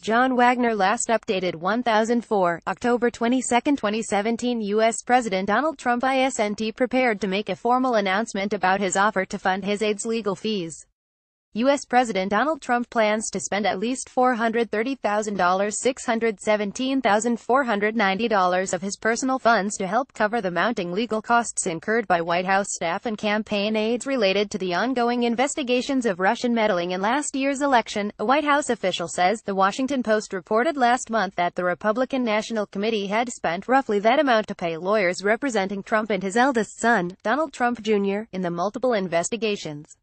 John WAGNER Last updated 1004, October 22, 2017. U.S. President Donald Trump isnt prepared to make a formal announcement about his offer to fund his aide's legal fees. U.S. President Donald Trump plans to spend at least $430,000 $617,490 of his personal funds to help cover the mounting legal costs incurred by White House staff and campaign aides related to the ongoing investigations of Russian meddling in last year's election, a White House official says. The Washington Post reported last month that the Republican National Committee had spent roughly that amount to pay lawyers representing Trump and his eldest son, Donald Trump Jr., in the multiple investigations.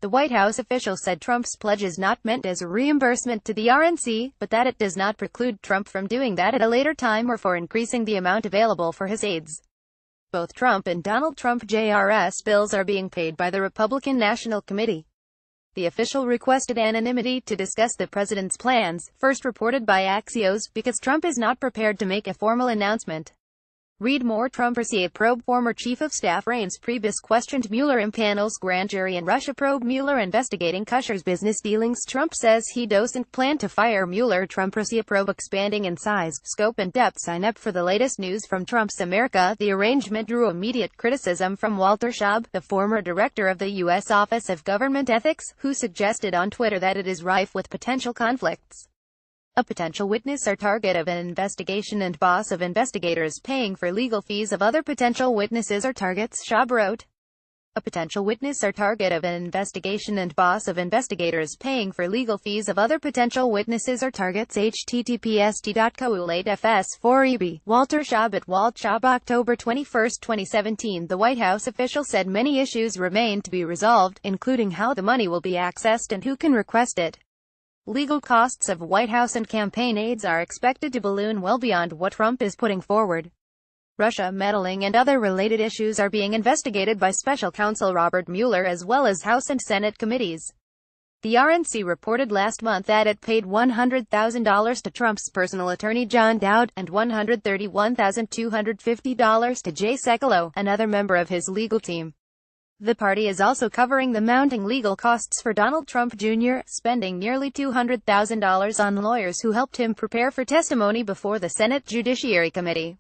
The White House official said Trump's pledge is not meant as a reimbursement to the RNC, but that it does not preclude Trump from doing that at a later time or for increasing the amount available for his aides. Both Trump and Donald Trump Jr.'s bills are being paid by the Republican National Committee. The official requested anonymity to discuss the president's plans, first reported by Axios, because Trump is not prepared to make a formal announcement. Read more. Trump Russia probe. Former Chief of Staff Reince Priebus questioned Mueller impanels grand jury in Russia probe. Mueller investigating Kushner's business dealings. Trump says he doesn't plan to fire Mueller. Trump Russia probe expanding in size, scope and depth. Sign up for the latest news from Trump's America. The arrangement drew immediate criticism from Walter Shaub, the former director of the U.S. Office of Government Ethics, who suggested on Twitter that it is rife with potential conflicts. A potential witness or target of an investigation and boss of investigators paying for legal fees of other potential witnesses or targets, Shaub wrote. A potential witness or target of an investigation and boss of investigators paying for legal fees of other potential witnesses or targets. https://t.co/8fs4eb. Walter Shaub at Walt Shaub. October 21, 2017. The White House official said many issues remain to be resolved, including how the money will be accessed and who can request it. Legal costs of White House and campaign aides are expected to balloon well beyond what Trump is putting forward. Russia meddling and other related issues are being investigated by Special Counsel Robert Mueller as well as House and Senate committees. The RNC reported last month that it paid $100,000 to Trump's personal attorney John Dowd, and $131,250 to Jay Sekulow, another member of his legal team. The party is also covering the mounting legal costs for Donald Trump Jr., spending nearly $200,000 on lawyers who helped him prepare for testimony before the Senate Judiciary Committee.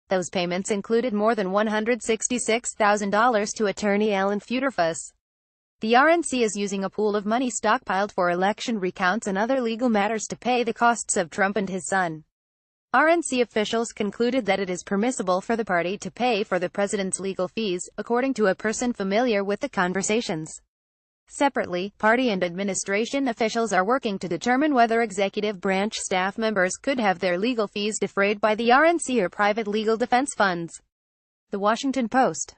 Those payments included more than $166,000 to attorney Alan Futerfas. The RNC is using a pool of money stockpiled for election recounts and other legal matters to pay the costs of Trump and his son. RNC officials concluded that it is permissible for the party to pay for the president's legal fees, according to a person familiar with the conversations. Separately, party and administration officials are working to determine whether executive branch staff members could have their legal fees defrayed by the RNC or private legal defense funds. The Washington Post.